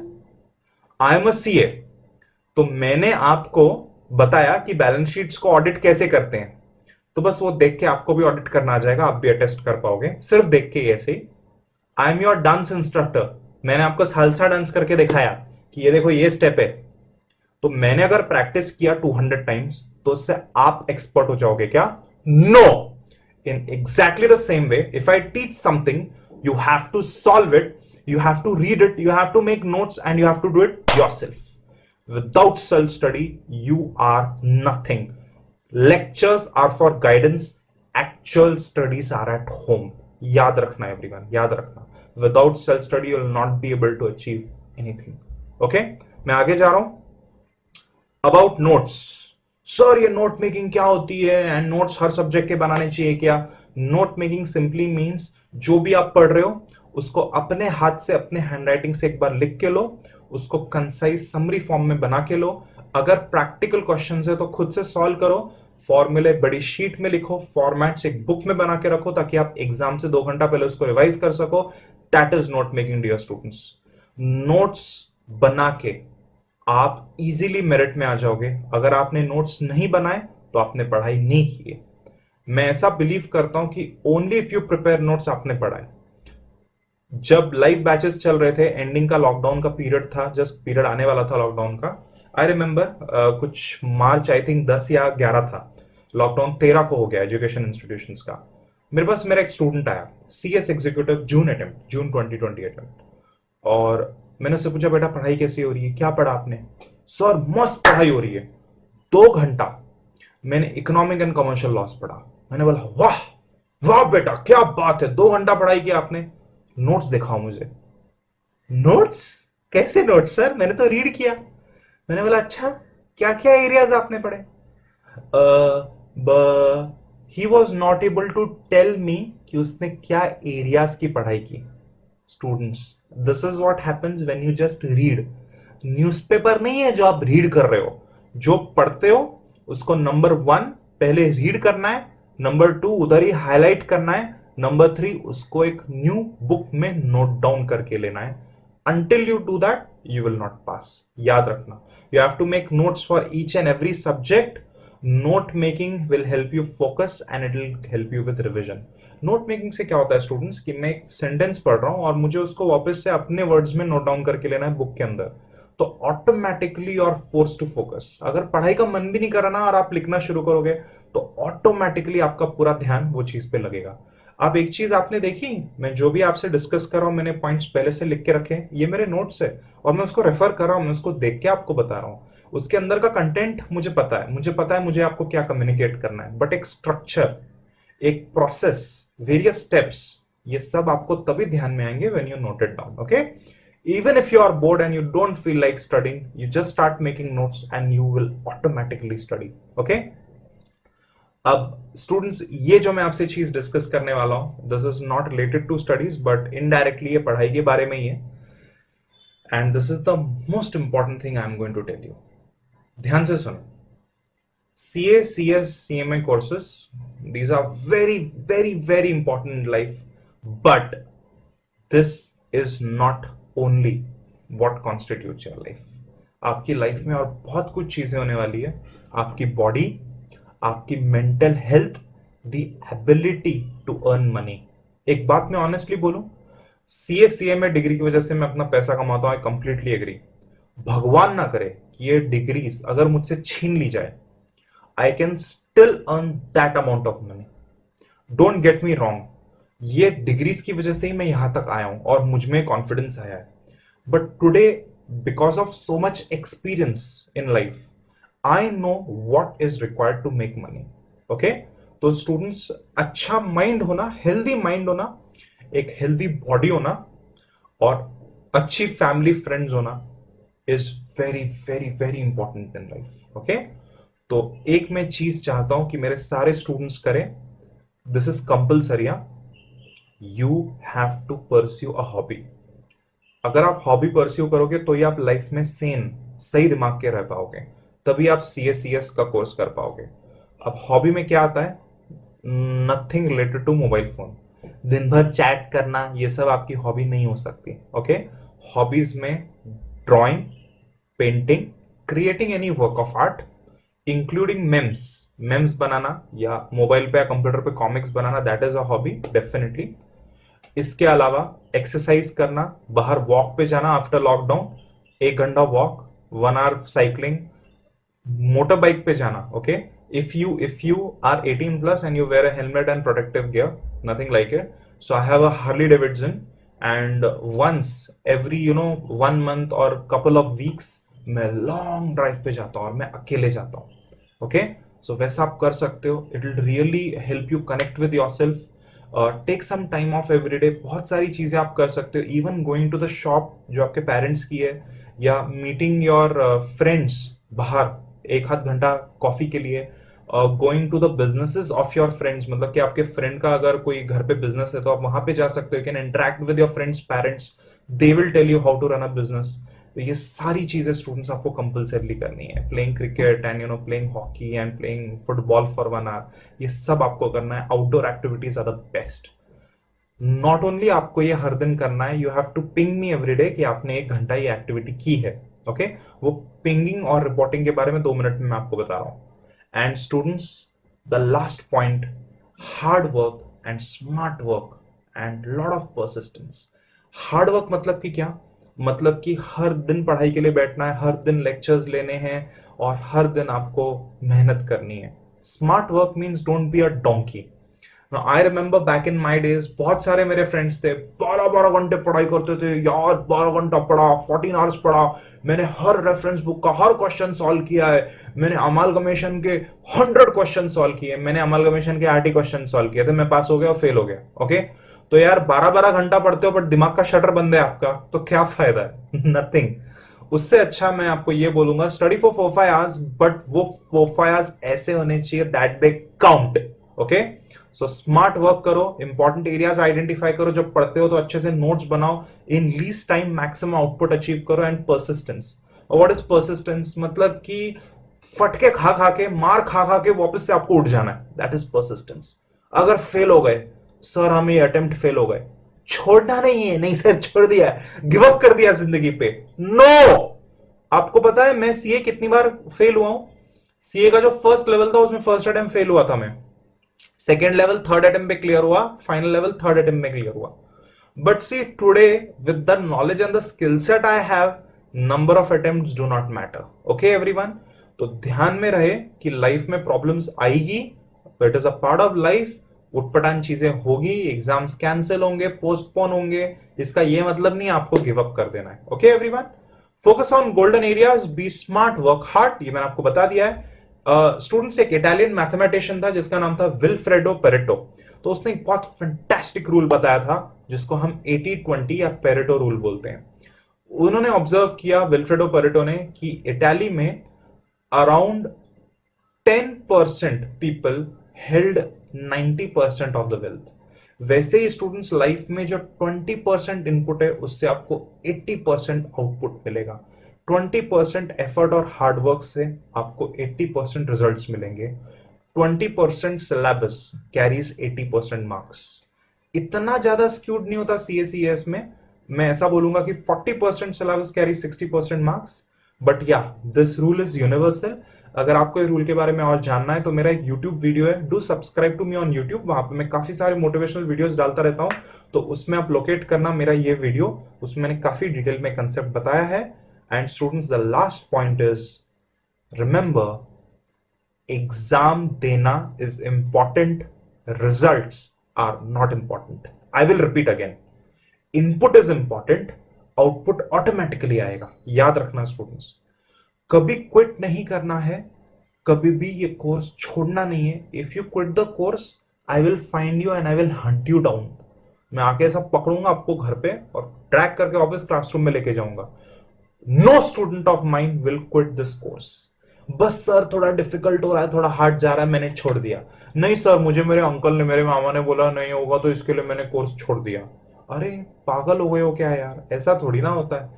आई एम अ सीए, तो मैंने आपको बताया कि बैलेंस शीट्स को ऑडिट कैसे करते हैं, तो बस वो देख के आपको भी ऑडिट करना आ जाएगा, आप भी अटेस्ट कर पाओगे सिर्फ देख के ऐसे ही. I am your dance instructor, मैंने आपको सालसा डांस करके दिखाया कि ये देखो ये स्टेप है, तो मैंने अगर प्रैक्टिस किया 200 टाइम्स तो उससे आप एक्सपर्ट हो जाओगे क्या? No. In exactly the same way, if I teach something, you have to solve it, you have to read it, you have to make notes, and you have to do it yourself. Without self study you are nothing. Lectures are for guidance, actual studies are at home. याद रखना everyone, याद रखना. Without self study you will not be able to achieve anything. Okay, मैं आगे जा रहा हूं. About notes, सर ये नोट मेकिंग क्या होती है, एंड नोट्स हर सब्जेक्ट के बनाने चाहिए क्या? नोट मेकिंग सिंपली मींस जो भी आप पढ़ रहे हो उसको अपने हाथ से, अपने हैंडराइटिंग से एक बार लिख के लो, उसको कंसाइज समरी फॉर्म में बना के लो. अगर प्रैक्टिकल क्वेश्चंस है तो खुद से सॉल्व करो, फॉर्मूले बड़ी शीट में लिखो, फॉर्मेट्स एक बुक में बना के रखो ताकि आप एग्जाम से 2 घंटा पहले उसको रिवाइज कर सको. That is note making dear students. Notes बना के आप इजीली मेरिट में आ जाओगे. अगर आपने नोट्स नहीं बनाए तो आपने पढ़ाई नहीं की है. मैं ऐसा बिलीव करता हूं कि only if you prepare notes आपने पढ़ा है. जब लाइव बैचेस चल रहे थे, एंडिंग का लॉकडाउन का पीरियड था, जस्ट पीरियड आने वाला था लॉकडाउन का. आई रिमेंबर कुछ मार्च आई थिंक 10 या 11 था, लॉकडाउन 13 को हो गया एजुकेशन इंस्टीट्यूशंस का. मेरे पास मेरा एक स्टूडेंट आया, CS एग्जीक्यूटिव, जून 2020 अटेम्प्ट, और मैंने उससे पूछा बेटा पढ़ाई कैसी हो रही है, क्या पढ़ा आपने? सर मस्त पढ़ाई हो रही है। 2 घंटा मैंने इकोनॉमिक एंड कमर्शियल लॉस पढ़ा। मैंने बोला वाह वाह बेटा क्या बात है, 2 घंटा पढ़ाई किया आपने, नोट्स दिखाओ मुझे। नोट्स? कैसे नोट्स सर, मैंने तो रीड किया। मैंने बोला अच्छा, क्या क्या एरियाज आपने पढ़े? He was not able to tell me कि उसने क्या एरियाज की पढ़ाई की। Students, this is what happens when you just read. Newspaper नहीं है जो आप रीड कर रहे हो, जो पढ़ते हो उसको नंबर 1 पहले रीड करना है, नंबर 2 उधर ही हाईलाइट करना है, नंबर 3 उसको एक न्यू बुक में नोट डाउन करके लेना है। until you do that you will not pass. याद रखना, you have to make notes for each and every subject. Note making will help you focus and it will help you with revision. Note making से क्या होता है स्टूडेंट्स कि मैं एक सेंटेंस पढ़ रहा हूं और मुझे उसको वापस से अपने वर्ड्स में नोट डाउन करके लेना है बुक के अंदर, तो automatically you are force to focus. अगर पढ़ाई का मन भी नहीं करना और आप लिखना शुरू करोगे तो ऑटोमेटिकली आपका पूरा ध्यान वो चीज पे लगेगा। आप एक चीज आपने देखी, मैं जो भी आपसे डिस्कस कर रहा हूं मैंने पॉइंट्स पहले से लिख के रखे हैं, ये मेरे नोट्स है और मैं उसको रेफर कर रहा हूं, मैं उसको देख के आपको बता रहा हूं। उसके अंदर का कंटेंट मुझे पता है, मुझे आपको क्या कम्युनिकेट करना है, बट एक स्ट्रक्चर, एक प्रोसेस, वेरियस स्टेप्स, ये सब आपको तभी ध्यान में आएंगे when you note it down. Okay, even if you are bored and you don't feel like studying, you just start making notes and you will automatically study. Okay, अब स्टूडेंट्स ये जो मैं आपसे चीज डिस्कस करने वाला हूं, this is not related to studies but indirectly ये पढ़ाई के बारे में ही है, and this is the most important thing I am going to tell you. ध्यान से सुनो, CA, CS, CMA courses, these are very very very important in life, but this is not only what constitutes your life. आपकी लाइफ में और बहुत कुछ चीजें होने वाली है, आपकी बॉडी, आपकी mental health, the ability to earn money. एक बात मैं ऑनेस्टली बोलूं, CA डिग्री की वजह से मैं अपना पैसा कमाता हूं, आई कंप्लीटली एग्री। भगवान ना करे कि ये डिग्रीज अगर मुझसे छीन ली जाए, I can still earn that amount of money. Don't get me wrong, ये डिग्रीज की वजह से ही मैं यहां तक आया हूं और मुझ में कॉन्फिडेंस आया है, but today because of so much experience in life I know what is required to make money. Okay, तो स्टूडेंट्स, अच्छा माइंड होना, हेल्दी माइंड होना, एक हेल्दी बॉडी होना और अच्छी फैमिली फ्रेंड्स होना is very very very important in life. Okay, तो एक मैं चीज चाहता हूं कि मेरे सारे स्टूडेंट्स करें, this is compulsory, you have to pursue a hobby. अगर आप हॉबी परस्यू करोगे तो ही आप लाइफ में सही दिमाग के रह पाओगे, तभी आप CS का कोर्स कर पाओगे। अब हॉबी में क्या आता है? Nothing related to mobile phone, दिन भर चैट करना, ये सब आपकी हॉबी नहीं हो सकती। ओके, हॉबीज में drawing, painting, creating any work of art, including memes बनाना या मोबाइल पे या कंप्यूटर पे कॉमिक्स बनाना, that is a hobby definitely. इसके अलावा एक्सरसाइज करना, बाहर वॉक पे जाना आफ्टर लॉकडाउन, 1 घंटा walk, 1 hour cycling, motorbike पे जाना। Okay, if you are 18 plus and you wear a helmet and protective gear, nothing like it. So I have a Harley Davidson and once every 1 month or couple of weeks मैं लॉन्ग ड्राइव पे जाता हूँ और मैं अकेले जाता हूँ। ओके, सो वैसा आप कर सकते हो, it will really help you connect with yourself. Take some time off every day, बहुत सारी चीजें आप कर सकते हो, even going to the shop जो आपके पेरेंट्स की है, या मीटिंग योर फ्रेंड्स बाहर 1 आध घंटा कॉफी के लिए, going to the businesses of your friends, मतलब कि आपके फ्रेंड का अगर कोई घर पे बिजनेस है तो आप वहां पे जा सकते हो, you can interact with your friends parents, they will tell you how to run a business. तो ये सारी चीजें स्टूडेंट्स आपको कंपल्सरीली करनी है, playing cricket and playing hockey and playing football for 1 hour, ये सब आपको करना है। Outdoor activities are the best. Not only आपको ये हर दिन करना है, you have to ping me every day कि आपने 1 घंटा ये एक्टिविटी की है। ओके, वो पिंगिंग और रिपोर्टिंग के बारे में 2 मिनट में मैं आपको बता रहा हूं। And students, the last point, hard work and smart work and lot of persistence. Hard work मतलब कि क्या? मतलब कि हर दिन पढ़ाई के लिए बैठना है, हर दिन लेक्चर्स लेने हैं और हर दिन आपको मेहनत करनी है। Smart work means don't be a donkey. I remember back in my days बहुत सारे मेरे फ्रेंड्स थे, 12-12 घंटे पढ़ाई करते थे यार, 12 घंटा पढ़ा, 14 आवर्स पढ़ा, मैंने हर रेफरेंस बुक का हर क्वेश्चन सॉल्व किया है, मैंने अमालगमेशन के 100 क्वेश्चन सॉल्व किए, मैंने अमालगमेशन के 8 क्वेश्चन सॉल्व किए थे, मैं पास हो गया और फेल हो गया। ओके, तो यार 12-12 घंटा पढ़ते हो बट दिमाग का शटर बंद है आपका, तो क्या फायदा है? नथिंग। उससे अच्छा मैं आपको ये बोलूंगा, स्टडी फॉर 4-5 आवर्स, बट वो 4-5 आवर्स ऐसे होने चाहिए that they count. Okay, so smart work करो, इंपॉर्टेंट एरियाज आइडेंटिफाई करो, जब पढ़ते हो तो अच्छे से नोट्स बनाओ, in least time maximum output achieve करो, एंड परसिस्टेंस। और व्हाट इज परसिस्टेंस? मतलब कि फटके खा खा के, मार खा खा के वापस से आपको उठ जाना है, दैट इज परसिस्टेंस। अगर फेल हो गए, सर हम ये अटेम्प्ट फेल हो गए, छोड़ना नहीं है, नहीं सर छोड़ दिया, गिव अप कर दिया जिंदगी पे, नो। आपको पता है मैं सीए कितनी बार फेल हुआ हूं? सीए का जो फर्स्ट लेवल था उसमें फर्स्ट अटेम्प्ट फेल हुआ था मैं, सेकेंड लेवल थर्ड अटेम्प्ट में क्लियर हुआ, फाइनल लेवल थर्ड अटेम्प्ट में क्लियर हुआ। But see today, with the knowledge and the skill set I have, number of attempts do not matter. Okay everyone, तो ध्यान में रहे कि लाइफ में प्रॉब्लम्स आएगी, it is a part of life, उटपटांग चीजें होगी, एग्जाम्स कैंसिल होंगे, पोस्टपोन होंगे, इसका ये मतलब नहीं आपको गिव अप कर देना है। Okay everyone, focus on golden areas, be smart, work hard, ये मैंने आपको बता दिया है। स्टूडेंट्स, एक इटालियन मैथमेटिशियन था जिसका नाम था विल्फ्रेडो पेरेटो, तो उसने एक बहुत फैंटास्टिक रूल बताया था जिसको हम 80-20 या पेरेटो रूल बोलते हैं। उन्होंने ऑब्जर्व किया, विल्फ्रेडो पेरेटो ने, कि इटाली में around 10% people held 90% of the wealth. वैसे ही स्टूडेंट्स, लाइफ में जो 20% इनपुट है उससे आपको 80% आउटपुट मिलेगा। 20% एफर्ट और हार्डवर्क से आपको 80% रिजल्ट्स मिलेंगे। 20% सिलेबस कैरीज 80% मार्क्स। इतना ज्यादा स्क्यूड नहीं होता सीएसीएस में, मैं ऐसा बोलूंगा कि 40% सिलेबस कैरी 60% मार्क्स। बट या, दिस रूल इज यूनिवर्सल। अगर आपको इस रूल के बारे में और जानना है तो मेरा एक YouTube वीडियो है, do subscribe to me on YouTube, वहां पे मैं काफी सारे मोटिवेशनल वीडियोस डालता रहता हूं, तो उसमें आप लोकेट करना मेरा ये वीडियो, उसमें मैंने काफी डिटेल में कंसेप्ट बताया है। And students, the last point is, remember, exam देना is important, results are not important. I will repeat again, input is important, output automatically आएगा। याद रखना स्टूडेंट्स, कभी क्विट नहीं करना है, कभी भी ये कोर्स छोड़ना नहीं है। If you quit the course, I will find you and I will Hunt you down. मैं आके सब पकड़ूंगा आपको घर पे और ट्रैक करके वापस क्लासरूम में लेके जाऊंगा। No student of mind will quit this course, बस सर थोड़ा डिफिकल्ट हो रहा है, थोड़ा हार्ड जा रहा है, मैंने छोड़ दिया। नहीं सर, मुझे मेरे अंकल ने, मेरे मामा ने बोला नहीं होगा तो इसके लिए मैंने कोर्स छोड़ दिया। अरे पागल हो गए हो क्या यार, ऐसा थोड़ी ना होता है।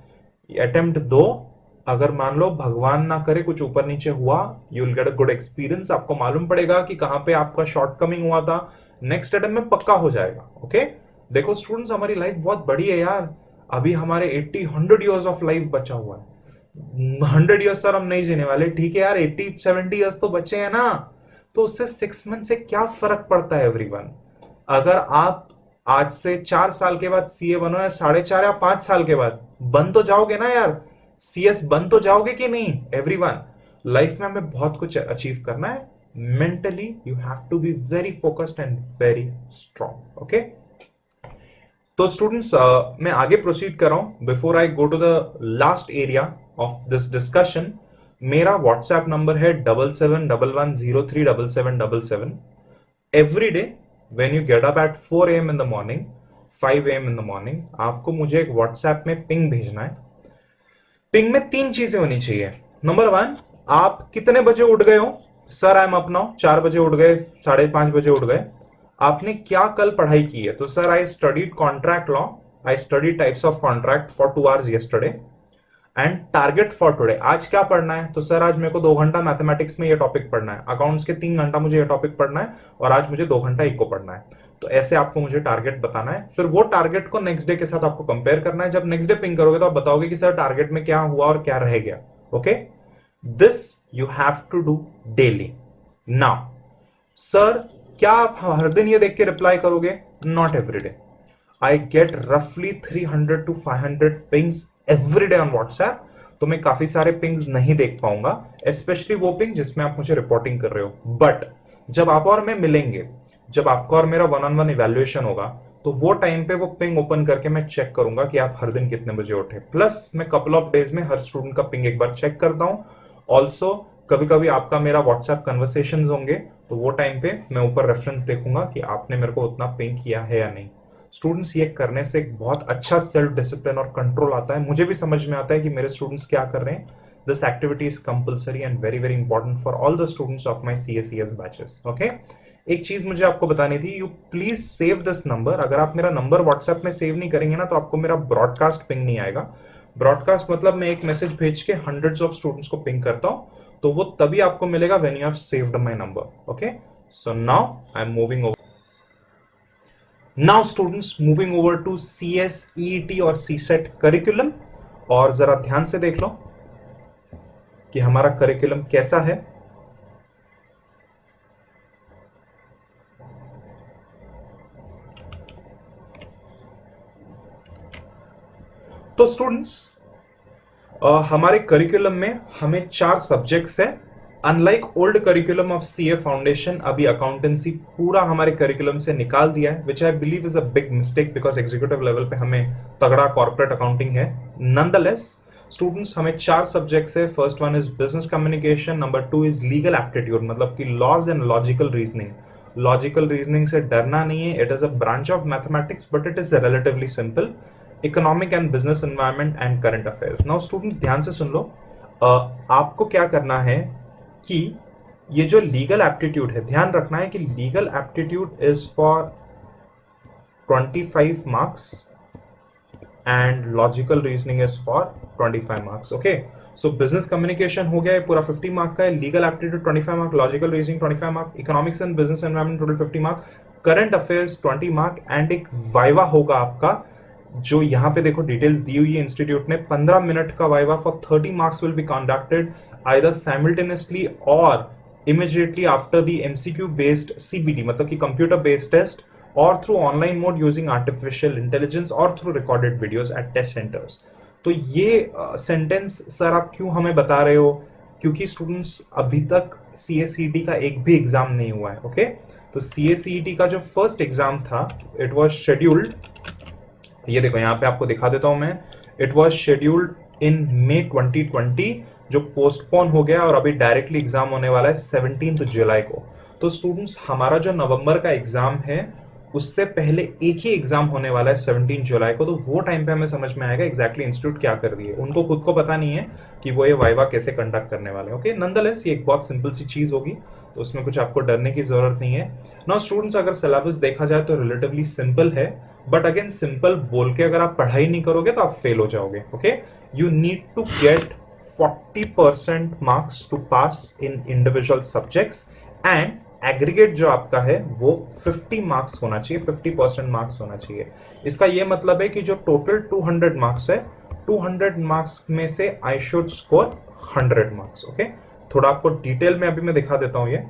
अटेम्प्ट दो, अगर मान लो भगवान ना करे कुछ ऊपर नीचे हुआ, you will get a good experience, आपको मालूम पड़ेगा कि कहां पे आपका शॉर्टकमिंग हुआ था, नेक्स्ट अटेम्प्ट में पक्का हो जाएगा। ओके, देखो स्टूडेंट्स, हमारी लाइफ बहुत बड़ी है यार, अभी हमारे 80-100 ईयर्स ऑफ लाइफ बचा हुआ है। 100 ईयर्स सर हम नहीं जीने वाले, ठीक है यार, 80-70 ईयर्स तो बचे हैं ना, तो उससे 6 मंथ से क्या फर्क पड़ता है एवरीवन। अगर आप आज से 4 साल के बाद सीए बनो, या 4.5 या 5 साल के बाद बन तो जाओगे ना यार, सीएस बन तो जाओगे कि नहीं एवरीवन। लाइफ में हमें बहुत कुछ अचीव करना है, mentally you have to be very focused and very strong. Okay, तो स्टूडेंट्स, मैं आगे प्रोसीड कर रहा हूं। Before I go to the last area of this discussion, मेरा व्हाट्सएप नंबर है 7711037777। Every day when you get up at 4 AM in the morning, 5 AM in the morning, आपको मुझे एक व्हाट्सएप में पिंग भेजना है। पिंग में 3 चीजें होनी चाहिए। नंबर 1, आप कितने बजे उठ गए हो? Sir I am up now, 4 बजे उठ गए, 5:30 बजे उठ गए। आपने क्या कल पढ़ाई की है? तो sir I studied contract law, I study types of contract for 2 hours yesterday and target for today, आज क्या पढ़ना है? तो सर आज मेरे को 2 घंटा मैथमेटिक्स में ये टॉपिक पढ़ना है, अकाउंट्स के 3 घंटा मुझे ये टॉपिक पढ़ना है, और आज मुझे 2 घंटा इको पढ़ना है। तो ऐसे आपको मुझे टारगेट बताना है, फिर वो टारगेट को नेक्स्ट डे के साथ आपको कंपेयर करना है। जब नेक्स्ट डे पिंग करोगे तो आप बताओगे कि सर टारगेट में क्या हुआ और क्या रह गया। Okay, this you have to do daily. Now sir, क्या आप हर दिन ये देख के रिप्लाई करोगे? Not every day. I get रफली 300 to 500 pings every day on WhatsApp, तो मैं काफी सारे पिंग्स नहीं देख पाऊंगा, स्पेशली वो पिंग जिसमें आप मुझे रिपोर्टिंग कर रहे हो। बट जब आप और मैं मिलेंगे, जब आपका और मेरा वन ऑन वन इवैल्यूएशन होगा तो वो टाइम पे वो पिंग ओपन करके मैं चेक करूंगा कि आप हर दिन कितने बजे उठे, प्लस मैं कपल ऑफ डेज में हर स्टूडेंट का पिंग एक बार चेक करता हूँ। ऑल्सो कभी कभी आपका मेरा व्हाट्सएप कन्वर्सेशन होंगे तो वो टाइम पे मैं ऊपर रेफरेंस देखूंगा कि आपने मेरे को उतना पिंग किया है या नहीं। स्टूडेंट्स, ये करने से एक बहुत अच्छा सेल्फ डिसिप्लिन और कंट्रोल आता है। मुझे भी समझ में आता है कि मेरे स्टूडेंट्स क्या कर रहे हैं। This activity is compulsory and very very important for all the students of my CSES batches. Okay, एक चीज मुझे आपको बतानी थी, you please save this number. अगर आप मेरा नंबर व्हाट्सएप में सेव नहीं करेंगे ना तो आपको मेरा ब्रॉडकास्ट पिंग नहीं आएगा। ब्रॉडकास्ट मतलब मैं एक मैसेज भेज के हंड्रेड्स ऑफ स्टूडेंट्स को पिंग करता हूं, तो वो तभी आपको मिलेगा when you have saved my number. Okay, so now I am moving over. Now students, moving over to CSET और CSET करिकुलम। और जरा ध्यान से देख लो कि हमारा करिकुलम कैसा है। तो स्टूडेंट्स, हमारे करिकुलम में हमें 4 सब्जेक्ट्स है। Unlike old curriculum of CA foundation, अभी अकाउंटेंसी पूरा हमारे करिकुलम से निकाल दिया है, which I believe is a big mistake because executive level पे हमें तगड़ा कॉर्पोरेट अकाउंटिंग है। नॉनदलेस स्टूडेंट्स, हमें 4 सब्जेक्ट्स है। First one is business communication, number 2 is legal aptitude, मतलब कि laws and logical reasoning. Logical reasoning से डरना नहीं है, it is a branch of mathematics but it is relatively simple. Economic and business environment and current affairs. Now students, ध्यान से सुन लो। आपको क्या करना है कि ये जो लीगल एप्टीट्यूड है, ध्यान रखना है कि legal aptitude is for 25 marks and logical reasoning is for 25 marks. Okay, so business communication हो गया है पूरा 50 मार्क का है, legal aptitude 25 mark, logical reasoning 25 mark, economics and business environment total 50 mark, current affairs 20 mark and एक वाइवा होगा आपका, जो यहाँ पे देखो डिटेल्स दी हुई है इंस्टीट्यूट ने। 15 मिनट का viva for 30 marks will be conducted either simultaneously और immediately after the MCQ based CBT, मतलब कि कंप्यूटर बेस्ड टेस्ट, और through online mode using artificial intelligence और through recorded videos at test centres. तो ये सेंटेंस सर आप क्यों हमें बता रहे हो? क्योंकि स्टूडेंट्स अभी तक CSET का एक भी एग्जाम नहीं हुआ है। ओके, तो CSET का जो फर्स्ट एग्जाम था इट वाज शेड्यूल्ड, ये देखो यहाँ पे आपको दिखा देता हूं मैं, it was scheduled in May 2020, जो पोस्टपोन हो गया और अभी डायरेक्टली एग्जाम होने वाला है 17 जुलाई को। तो स्टूडेंट्स, हमारा जो नवंबर का एग्जाम है उससे पहले एक ही एग्जाम होने वाला है 17 जुलाई को, तो वो टाइम पे हमें समझ में आएगा एग्जैक्टली इंस्टीट्यूट क्या कर रही है। उनको खुद को पता नहीं है कि वो ये वाइवा कैसे कंडक्ट करने वाले हैं। ओके, नॉनदलेस ये एक बहुत सिंपल सी चीज होगी, तो उसमें कुछ आपको डरने की जरूरत नहीं है। नाउ स्टूडेंट्स, अगर सिलेबस देखा जाए तो रिलेटिवली सिंपल है, बट अगेन सिंपल बोल के अगर आप पढ़ाई नहीं करोगे तो आप फेल हो जाओगे। Okay, you need to get 40% marks to pass in individual subjects and aggregate जो आपका है वो 50 मार्क्स होना चाहिए, 50% मार्क्स होना चाहिए। इसका ये मतलब है कि जो टोटल 200 मार्क्स है, 200 मार्क्स में से I should score 100 marks. Okay, थोड़ा आपको डिटेल में अभी मैं दिखा देता हूं ये।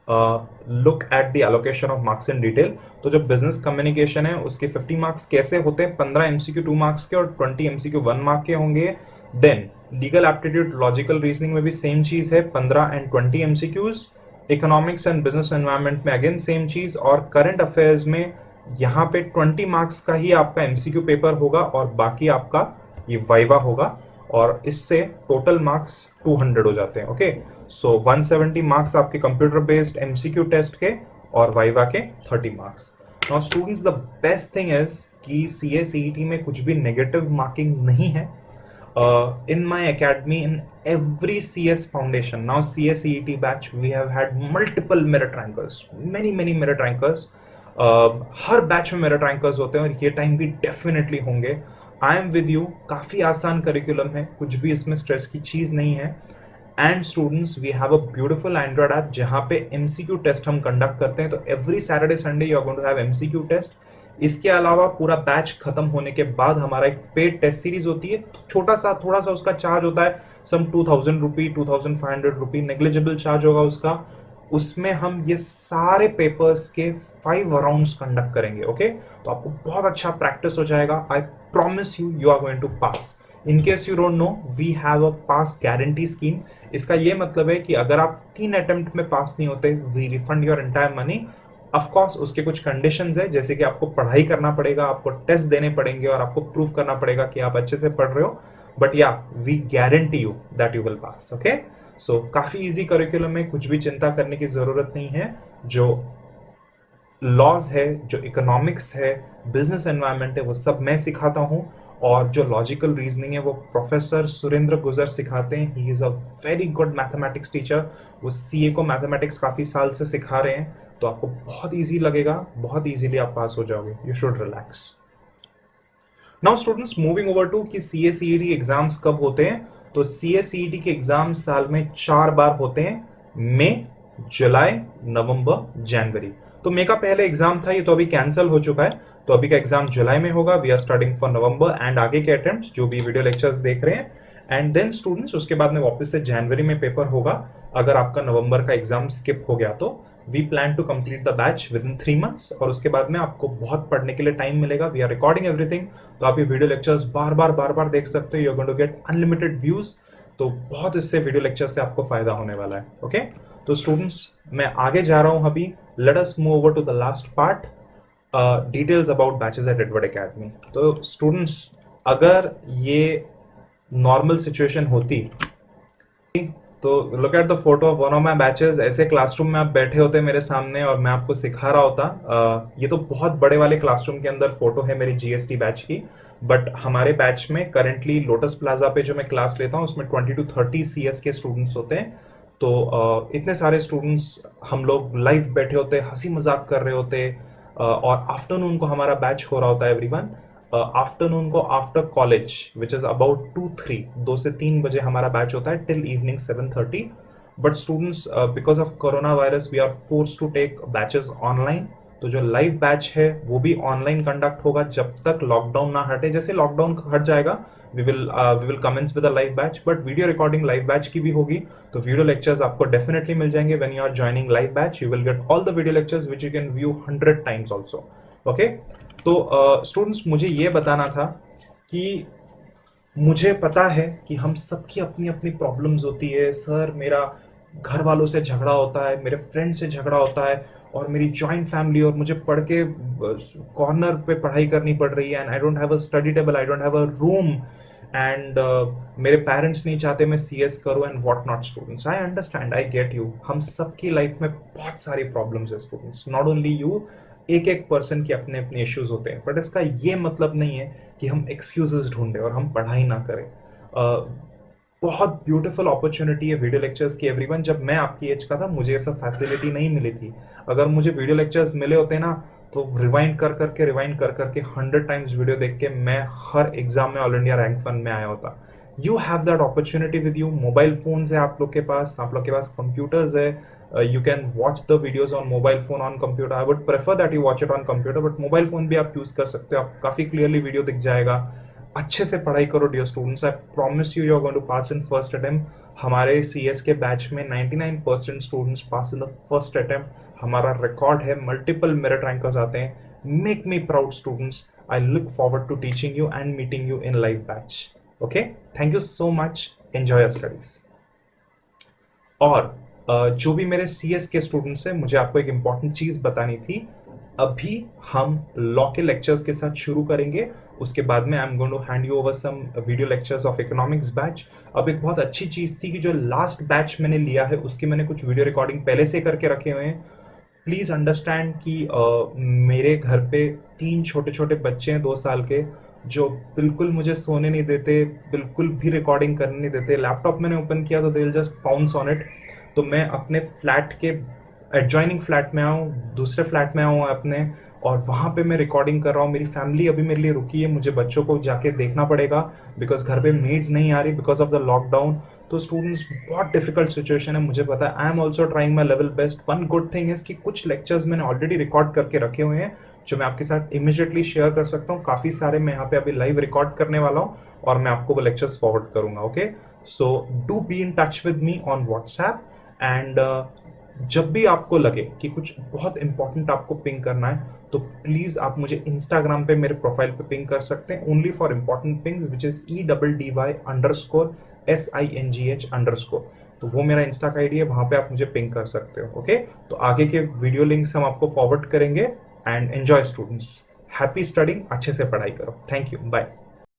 Look at the allocation of marks in detail. तो जो बिजनेस कम्युनिकेशन है उसके 50 मार्क्स कैसे होते हैं, 15 MCQ 2 मार्क्स के और 20 MCQ 1 मार्क के होंगे। Then legal aptitude logical reasoning में भी सेम चीज है, 15 and 20 MCQs। Economics and business environment में अगेन सेम चीज, और करंट अफेयर्स में यहाँ पे 20 मार्क्स का ही आपका MCQ पेपर होगा और बाकी आपका ये वाइवा होगा, और इससे टोटल मार्क्स 200 हो जाते हैं। ओके, सो 170 मार्क्स आपके कंप्यूटर बेस्ड MCQ टेस्ट के और वाइवा के 30 marks. Now students, the best thing is कि CSET में कुछ भी नेगेटिव मार्किंग नहीं है। In my academy, in every CS foundation, now CSET batch, we have had multiple merit rankers, many merit rankers. Her batch में मेरिट रैंकर्स होते हैं और ये टाइम भी डेफिनेटली होंगे। आई एम विद यू, काफ़ी आसान करिकुलम है, कुछ भी इसमें स्ट्रेस की चीज़ नहीं है। And students, we have a beautiful android app जहाँ पे MCQ टेस्ट हम कंडक्ट करते हैं, तो every Saturday Sunday you are going to have MCQ test. इसके अलावा पूरा बैच खत्म होने के बाद हमारा एक पेड टेस्ट सीरीज होती है, थोड़ा सा उसका चार्ज होता है, सम 2000 रुपी, 2500 रुपी, नेग्लिजिबल चार्ज होगा उसका। उसमें हम ये सारे पेपर्स के 5 राउंड्स कंडक्ट करेंगे। ओके, तो आपको बहुत अच्छा प्रैक्टिस हो जाएगा। I promise you, you are going to pass. In case you don't know, we have a pass guarantee scheme. इसका ये मतलब है कि अगर आप 3 अटेम्प्ट में पास नहीं होते, we refund your entire money. Of course उसके कुछ कंडीशंस है, जैसे कि आपको पढ़ाई करना पड़ेगा, आपको टेस्ट देने पड़ेंगे और आपको प्रूव करना पड़ेगा कि आप अच्छे से पढ़ रहे हो, बट या we guarantee you that you will pass. Okay, so काफी इजी करिकुलम है, कुछ भी चिंता करने की जरूरत नहीं है। जो लॉज है, जो इकोनॉमिक्स है, बिजनेस एनवायरनमेंट है, वो सब मैं सिखाता हूँ। और जो लॉजिकल रीजनिंग है वो प्रोफेसर सुरेंद्र गुजर सिखाते हैं। He is a very good mathematics teacher. वो सीए को मैथमेटिक्स काफी साल से सिखा रहे हैं, तो आपको बहुत इजी लगेगा, बहुत इजीली आप पास हो जाओगे। You should relax. Now students, moving over to कि C S C E T exams कब होते हैं। तो C S C E T के एग्जाम साल में 4 बार होते हैं, मई, जुलाई, नवंबर, जनवरी। तो मई का पहले एग्जाम था, ये तो अभी कैंसिल हो चुका है, तो अभी का एग्जाम जुलाई में होगा। We are starting for November and आगे के अटेम्प्ट्स जो भी वीडियो लेक्चर्स देख रहे हैं। एंड देन स्टूडेंट्स उसके बाद में वापस से जनवरी में पेपर होगा। अगर आपका नवंबर का एग्जाम स्किप हो गया तो we plan to complete the batch within 3 months, और उसके बाद में आपको बहुत पढ़ने के लिए टाइम मिलेगा। वी आर रिकॉर्डिंग एवरीथिंग, तो आप ये वीडियो लेक्चर्स बार बार देख सकते हो। You are going to get unlimited views, तो बहुत इससे वीडियो लेक्चर से आपको फायदा होने वाला है। ओके, तो स्टूडेंट्स मैं आगे जा रहा हूं अभी। Let us move over to the last part, details about batches at Edward academy. तो स्टूडेंट्स, अगर ये नॉर्मल सिचुएशन होती तो look at the photo of one of my batches. ऐसे क्लासरूम में आप बैठे होते मेरे सामने और मैं आपको सिखा रहा होता। ये तो बहुत बड़े वाले क्लासरूम के अंदर फोटो है मेरी जीएसटी बैच की, बट हमारे बैच में करंटली लोटस प्लाजा पे जो मैं क्लास लेता हूँ उसमें 20 to 30 सीएस के स्टूडेंट्स होते हैं। तो इतने सारे स्टूडेंट्स, हम लोग लाइव बैठे होते, हंसी मजाक कर रहे होते, और आफ्टरनून को हमारा बैच हो रहा होता है एवरीवन। आफ्टरनून को after college which is about 2 से 3 बजे हमारा बैच होता है till evening 7:30। But students, because of corona virus we are force to take batches online. तो जो लाइव बैच है वो भी ऑनलाइन कंडक्ट होगा जब तक लॉकडाउन ना हटे। जैसे लॉकडाउन हट जाएगा we will commence with a live batch, but video recording live batch की भी होगी। तो वीडियो लेक्चर्स आपको डेफिनेटली मिल जाएंगे। When you are joining live batch you will get all the video lectures which you can view 100 times also. Okay, तो स्टूडेंट्स मुझे ये बताना था कि मुझे पता है कि हम सबकी अपनी अपनी प्रॉब्लम्स होती है। सर, मेरा घर वालों से झगड़ा होता है, मेरे फ्रेंड से झगड़ा होता है, और मेरी जॉइंट फैमिली, और मुझे पढ़ के कॉर्नर पे पढ़ाई करनी पड़ रही है, and I don't have a study table, I don't have a room, and मेरे पेरेंट्स नहीं चाहते मैं सीएस करूं and what not. Students, I understand, I get you. हम सबकी लाइफ में बहुत सारी प्रॉब्लम्स है स्टूडेंट्स, नॉट ओनली यू। एक एक पर्सन के अपने अपने इश्यूज होते हैं, बट इसका ये मतलब नहीं है कि हम एक्सक्यूजेस ढूंढे और हम पढ़ाई ना करें। बहुत ब्यूटीफुल अपॉर्चुनिटी है वीडियो लेक्चर्स की एवरीवन। जब मैं आपकी एज का था मुझे ऐसा फैसिलिटी नहीं मिली थी। अगर मुझे वीडियो लेक्चर्स मिले होते ना तो रिवाइंड कर करके 100 टाइम्स वीडियो देख के मैं हर एग्जाम में ऑल इंडिया रैंक 1 में आया होता। You have that opportunity with you. Mobile phones है आप लोग के पास, आप लोग के पास कंप्यूटर्स है। You can watch the videos on mobile phone, on computer. I would prefer that you watch it on computer, but mobile phone भी आप यूज कर सकते हो। आप काफी क्लियरली वीडियो दिख जाएगा। अच्छे से पढ़ाई करो dear students, I promise you, you are going to pass in first attempt. हमारे सीएस के बैच में 99% students pass in the first attempt. हमारा रिकॉर्ड है, मल्टीपल मेरिट रैंकर्स आते हैं। Make me proud students. I look forward to teaching you and meeting you in live batch. Okay, thank you so much, enjoy your studies. और जो भी मेरे सीएस के स्टूडेंट्स हैं, मुझे आपको एक इंपॉर्टेंट चीज बतानी थी। अभी हम लॉ के लेक्चर्स के साथ शुरू करेंगे, उसके बाद में I am going to hand you over some video lectures of economics batch. अब एक बहुत अच्छी चीज थी कि जो लास्ट बैच मैंने लिया है उसकी मैंने कुछ वीडियो रिकॉर्डिंग पहले से करके रखे हुए हैं। प्लीज अंडरस्टैंड कि मेरे घर पे 3 छोटे छोटे बच्चे हैं 2 साल के, जो बिल्कुल मुझे सोने नहीं देते, बिल्कुल भी रिकॉर्डिंग करने नहीं देते। लैपटॉप मैंने ओपन किया तो they will just pounce on it. तो मैं अपने फ्लैट के एडजॉइनिंग फ्लैट में आऊँ, दूसरे फ्लैट में आऊँ अपने, और वहाँ पे मैं रिकॉर्डिंग कर रहा हूँ। मेरी फैमिली अभी मेरे लिए रुकी है, मुझे बच्चों को जाके देखना पड़ेगा बिकॉज घर पे मेड्स नहीं आ रही बिकॉज ऑफ द लॉकडाउन। तो स्टूडेंट्स, बहुत डिफिकल्ट सिचुएशन है, मुझे पता है। I am also trying my level best. One good thing है कि कुछ लेक्चर्स मैंने ऑलरेडी रिकॉर्ड करके रखे हुए हैं जो मैं आपके साथ इमीडिएटली शेयर कर सकता हूँ। काफ़ी सारे मैं यहाँ पे अभी लाइव रिकॉर्ड करने वाला हूँ और मैं आपको वो लेक्चर्स फॉरवर्ड करूँगा। Okay, so do be in touch with me on WhatsApp, and जब भी आपको लगे कि कुछ बहुत इंपॉर्टेंट आपको पिंग करना है, तो प्लीज आप मुझे इंस्टाग्राम पे मेरे प्रोफाइल पे पिंग कर सकते हैं, only for important pings, which is EDDY_SINGH_। तो वो मेरा इंस्टा का आईडी है, वहां पे आप मुझे पिंग कर सकते हो। ओके, तो आगे के वीडियो लिंक्स हम आपको फॉरवर्ड करेंगे। And enjoy students, happy studying, अच्छे से पढ़ाई करो। Thank you, bye.